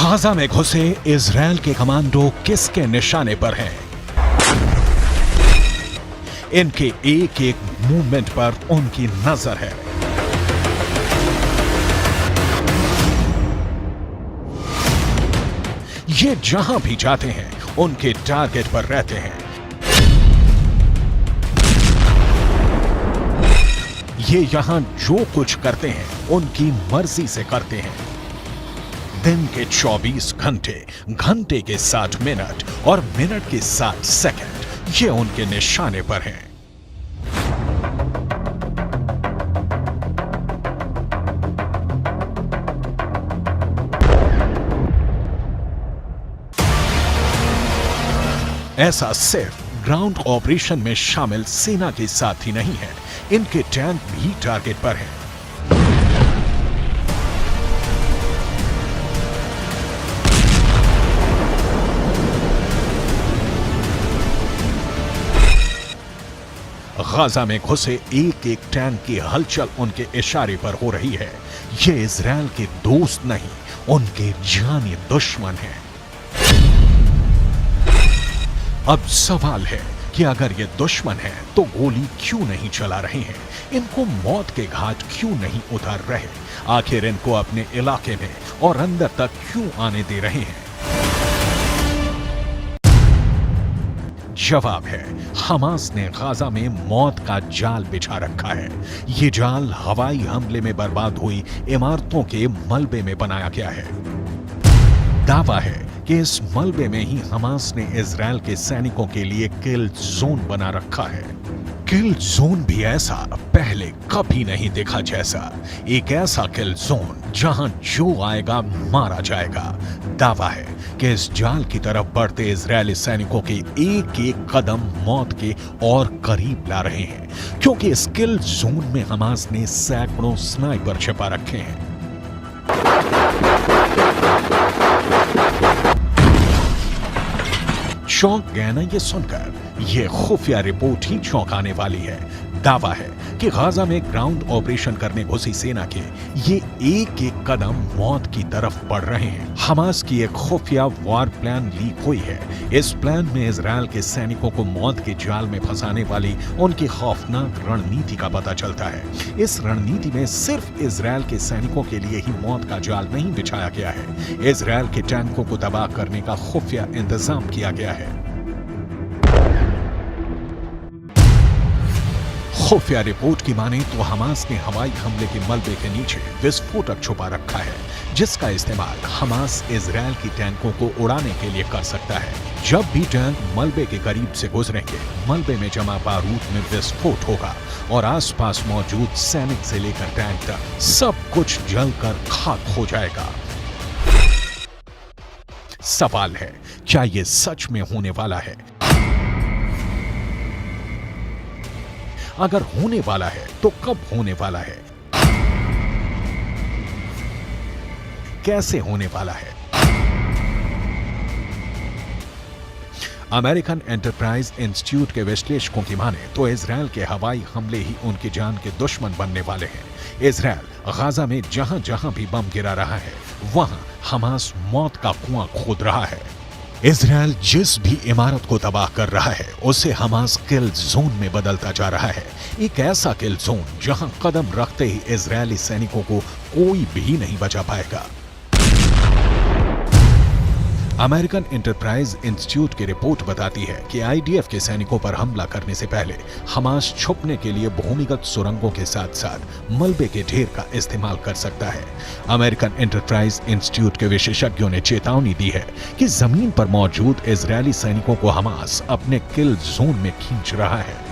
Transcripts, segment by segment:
Gaza में घुसे Israel के कमांडो किसके निशाने पर हैं? इनके एक एक मूवमेंट पर उनकी नजर है। ये जहां भी जाते हैं उनके टारगेट पर रहते हैं। ये यहां जो कुछ करते हैं उनकी मर्जी से करते हैं। दिन के 24 घंटे, घंटे के 60 मिनट और मिनट के 60 सेकंड ये उनके निशाने पर हैं। ऐसा सिर्फ ग्राउंड ऑपरेशन में शामिल सेना के साथ ही नहीं है, इनके टैंक भी टारगेट पर हैं। गाजा में घुसे एक एक टैंक की हलचल उनके इशारे पर हो रही है। ये इजरायल के दोस्त नहीं, उनके जानी दुश्मन हैं। अब सवाल है कि अगर ये दुश्मन है तो गोली क्यों नहीं चला रहे हैं? इनको मौत के घाट क्यों नहीं उतार रहे? आखिर इनको अपने इलाके में और अंदर तक क्यों आने दे रहे हैं? जवाब है, हमास ने गाजा में मौत का जाल बिछा रखा है। ये जाल हवाई हमले में बर्बाद हुई इमारतों के मलबे में बनाया गया है। दावा है कि इस मलबे में ही हमास ने इजरायल के सैनिकों के लिए किल जोन बना रखा है। किल जोन भी ऐसा पहले कभी नहीं देखा जैसा। एक ऐसा किल जोन जहां जो आएगा मारा जाएगा। दावा है कि इस जाल की तरफ बढ़ते इजरायली सैनिकों के एक एक कदम मौत के और करीब ला रहे हैं, क्योंकि इस किल जोन में हमास ने सैकड़ों स्नाइपर छिपा रखे हैं। चौंक गए ना ये सुनकर? ये खुफिया रिपोर्ट ही चौंकाने वाली है। दावा है कि गाजा में ग्राउंड ऑपरेशन करने घुसी सेना के ये एक एक कदम मौत की तरफ बढ़ रहे हैं। हमास की एक खुफिया वॉर प्लान लीक हुई है। इस प्लान में इजरायल के सैनिकों को मौत के जाल में फंसाने वाली उनकी खौफनाक रणनीति का पता चलता है। इस रणनीति में सिर्फ इजरायल के सैनिकों के लिए ही मौत का जाल नहीं बिछाया गया है, इजरायल के टैंकों को तबाह करने का खुफिया इंतजाम किया गया है। खुफिया रिपोर्ट की माने तो हमास ने हवाई हमले के मलबे के नीचे विस्फोटक छुपा रखा है, जिसका इस्तेमाल हमास इजरायल की टैंकों को उड़ाने के लिए कर सकता है। जब भी टैंक मलबे के करीब से गुजरेंगे, मलबे में जमा बारूद में विस्फोट होगा और आसपास मौजूद सैनिक से लेकर टैंक तक सब कुछ जलकर खाक हो जाएगा। सवाल है, क्या यह सच में होने वाला है? अगर होने वाला है तो कब होने वाला है? कैसे होने वाला है? अमेरिकन एंटरप्राइज इंस्टीट्यूट के विश्लेषकों की माने तो इजरायल के हवाई हमले ही उनकी जान के दुश्मन बनने वाले हैं। इजरायल गाजा में जहां जहां भी बम गिरा रहा है, वहां हमास मौत का कुआं खोद रहा है। इजरायल जिस भी इमारत को तबाह कर रहा है उसे हमास किल जोन में बदलता जा रहा है। एक ऐसा किल जोन जहां कदम रखते ही इजरायली सैनिकों को कोई भी नहीं बचा पाएगा। अमेरिकन एंटरप्राइज इंस्टीट्यूट की रिपोर्ट बताती है कि आईडीएफ के सैनिकों पर हमला करने से पहले हमास छुपने के लिए भूमिगत सुरंगों के साथ साथ मलबे के ढेर का इस्तेमाल कर सकता है। अमेरिकन एंटरप्राइज इंस्टीट्यूट के विशेषज्ञों ने चेतावनी दी है कि जमीन पर मौजूद इजरायली सैनिकों को हमास अपने किल जोन में खींच रहा है।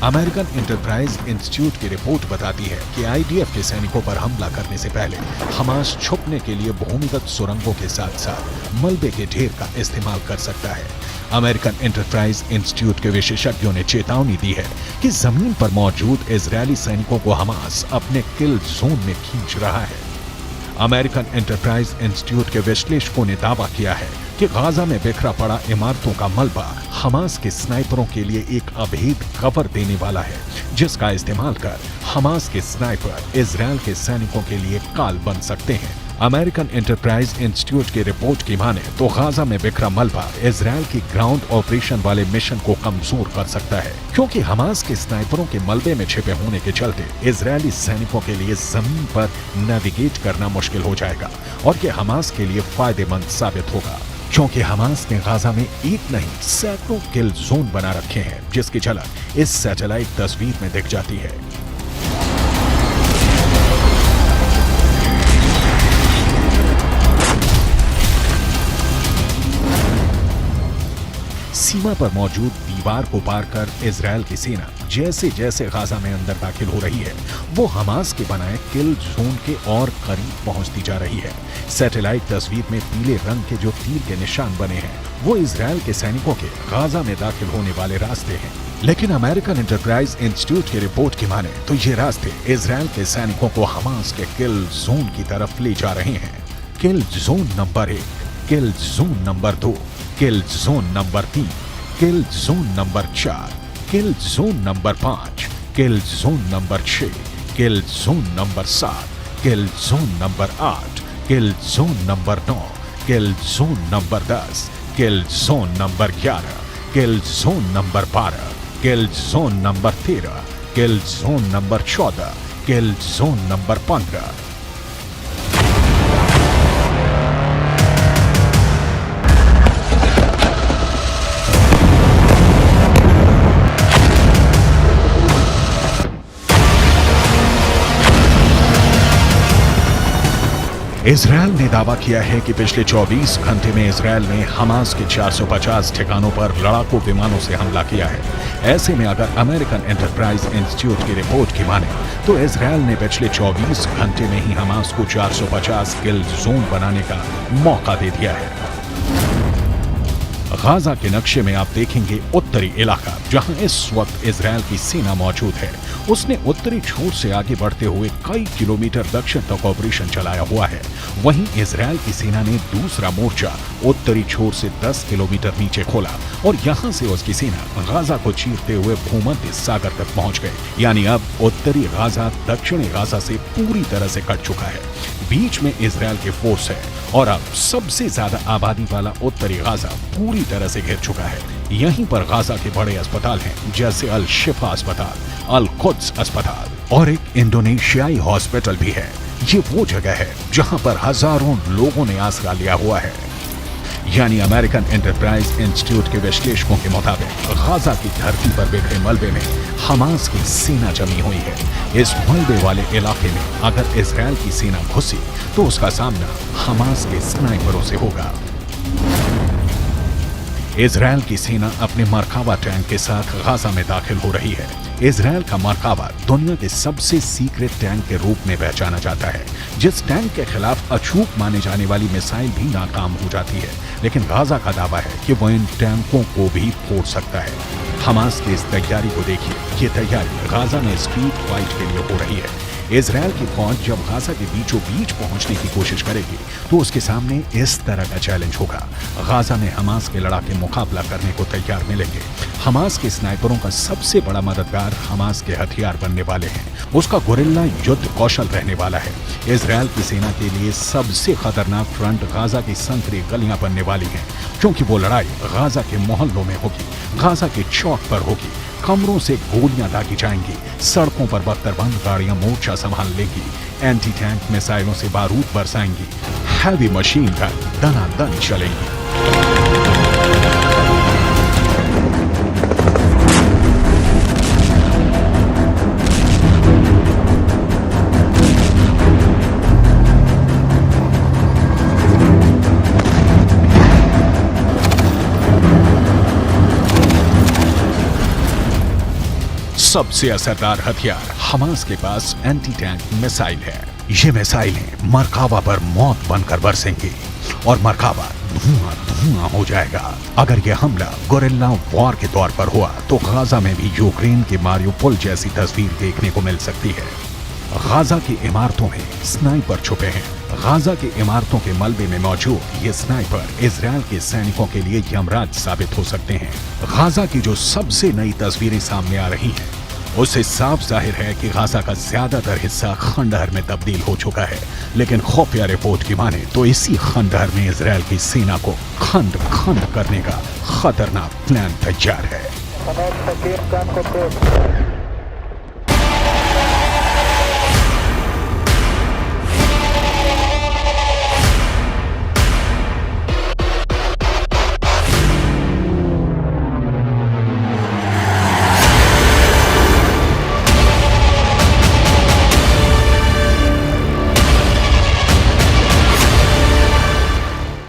अमेरिकन एंटरप्राइज इंस्टीट्यूट की रिपोर्ट बताती है कि आईडीएफ के सैनिकों पर हमला करने से पहले हमास छुपने के लिए भूमिगत सुरंगों के साथ साथ मलबे के ढेर का इस्तेमाल कर सकता है। अमेरिकन एंटरप्राइज इंस्टीट्यूट के विशेषज्ञों ने चेतावनी दी है कि जमीन पर मौजूद इजरायली सैनिकों को हमास अपने किल जोन में खींच रहा है। अमेरिकन एंटरप्राइज इंस्टीट्यूट के विश्लेषकों ने दावा किया है कि गाजा में बिखरा पड़ा इमारतों का मलबा हमास के स्नाइपरों के लिए एक अभेद कवर देने वाला है, जिसका इस्तेमाल कर हमास के स्नाइपर इजरायल के सैनिकों के लिए काल बन सकते हैं। अमेरिकन एंटरप्राइज इंस्टीट्यूट की रिपोर्ट की माने तो गाजा में बिखरा मलबा इजरायल की ग्राउंड ऑपरेशन वाले मिशन को कमजोर कर सकता है, क्योंकि हमास के स्नाइपरों के मलबे में छिपे होने के चलते इजरायली सैनिकों के लिए जमीन पर नेविगेट करना मुश्किल हो जाएगा और ये हमास के लिए फायदेमंद साबित होगा, क्योंकि हमास ने गाजा में एक नहीं सैकड़ों किल जोन बना रखे हैं, जिसकी झलक इस सैटेलाइट तस्वीर में दिख जाती है। सीमा पर मौजूद दीवार को पार कर इजरायल की सेना जैसे जैसे गाजा में अंदर दाखिल हो रही है, वो हमास के बनाए किल जोन के और करीब पहुंचती जा रही है। सैटेलाइट तस्वीर में पीले रंग के जो तीर के निशान बने हैं, वो इजरायल के सैनिकों के गाजा में दाखिल होने वाले रास्ते हैं। लेकिन अमेरिकन एंटरप्राइज इंस्टीट्यूट की रिपोर्ट की माने तो ये रास्ते इजरायल के सैनिकों को हमास के किल जोन की तरफ ले जा रहे हैं। किल जोन नंबर 1, किल जोन नंबर 2, किल जोन नंबर 3, किल जोन नंबर 4, किल जोन नंबर 5, किल जोन नंबर 6, किल जोन नंबर 7, किल जोन नंबर 8, किल जोन नंबर 9, किल जोन नंबर 10, किल जोन नंबर 11, किल जोन नंबर 12, किल जोन नंबर 13, किल जोन नंबर 14, किल जोन नंबर 15। इजरायल ने दावा किया है कि पिछले 24 घंटे में Israel ने Hamas के 450 ठिकानों पर लड़ाकू विमानों से हमला किया है। ऐसे में अगर अमेरिकन एंटरप्राइज इंस्टीट्यूट की रिपोर्ट की माने तो इजरायल ने पिछले 24 घंटे में ही हमास को 450 किल जोन बनाने का मौका दे दिया है। गाजा के नक्शे में आप देखेंगे उत्तरी इलाका, जहां इस वक्त इजरायल की सेना मौजूद है। उसने उत्तरी छोर से आगे बढ़ते हुए कई किलोमीटर दक्षिण तक ऑपरेशन चलाया हुआ है। वहीं इजरायल की सेना ने दूसरा मोर्चा उत्तरी छोर से 10 किलोमीटर नीचे खोला और यहां से उसकी सेना गाजा को चीरते हुए भूमध्य सागर तक पहुंच गए। यानी अब उत्तरी गाजा दक्षिणी गाजा से पूरी तरह से कट चुका है। बीच में इजरायल के फोर्स है और अब सबसे ज्यादा आबादी वाला उत्तरी गाजा पूरी तरह से घिर चुका है। यहीं पर गाजा के बड़े अस्पताल हैं, जैसे अल शिफा अस्पताल, अल कुद्स अस्पताल और एक इंडोनेशियाई हॉस्पिटल भी है। ये वो जगह है जहां पर हजारों लोगों ने आसरा लिया हुआ है। यानी अमेरिकन एंटरप्राइज इंस्टीट्यूट के विश्लेषकों के मुताबिक गाजा की धरती पर बिखरे मलबे में हमास की सेना जमी हुई है। इस मलबे वाले इलाके में अगर इजरायल की सेना घुसी तो उसका सामना हमास के स्नाइपरों से होगा। इजरायल की सेना अपने मरकावा टैंक के साथ गाजा में दाखिल हो रही है। इजरायल का मरकावा दुनिया के सबसे सीक्रेट टैंक के रूप में पहचाना जाता है। जिस टैंक के खिलाफ अचूक माने जाने वाली मिसाइल भी नाकाम हो जाती है, लेकिन गाजा का दावा है कि वो इन टैंकों को भी फोड़ सकता है। हमास की इस तैयारी को देखिए। ये तैयारी गाजा में स्ट्रीट फाइट के लिए हो रही है। इजरायल की फौज जब गाजा के बीचों बीच पहुंचने की कोशिश करेगी तो उसके सामने इस तरह का चैलेंज होगा। गाजा में हमास के लड़ाके मुकाबला करने को तैयार मिलेंगे। हमास के स्नाइपरों का सबसे बड़ा मददगार हमास के हथियार बनने वाले हैं। उसका गोरिल्ला युद्ध कौशल रहने वाला है। इजरायल की सेना के लिए सबसे खतरनाक फ्रंट गाजा की संकरी गलियां बनने वाली हैं, क्योंकि वो लड़ाई गाजा के मोहल्लों में होगी, गाजा के चौक पर होगी। कमरों से गोलियां दागी जाएंगी, सड़कों पर बख्तरबंद गाड़ियां मोर्चा संभाल लेंगी, एंटी टैंक मिसाइलों से बारूद बरसाएंगी, हैवी मशीन गन दनादन चलेंगी। सबसे असरदार हथियार हमास के पास एंटी टैंक मिसाइल है। ये मिसाइलें मरकावा पर मौत बनकर बरसेंगी और मरकावा धुआं धुआं हो जाएगा। अगर यह हमला गोरिल्ला वॉर के तौर पर हुआ तो गाजा में भी यूक्रेन के मारियोपोल जैसी तस्वीर देखने को मिल सकती है। गाजा की इमारतों में स्नाइपर छुपे हैं। गाजा की इमारतों के मलबे में मौजूद ये स्नाइपर इजरायल के सैनिकों के लिए यमराज साबित हो सकते हैं। गाजा की जो सबसे नई तस्वीरें सामने आ रही हैं, उससे साफ जाहिर है कि गाजा का ज्यादातर हिस्सा खंडहर में तब्दील हो चुका है। लेकिन खुफिया रिपोर्ट की माने तो इसी खंडहर में इजरायल की सेना को खंड खंड करने का खतरनाक प्लान तैयार है।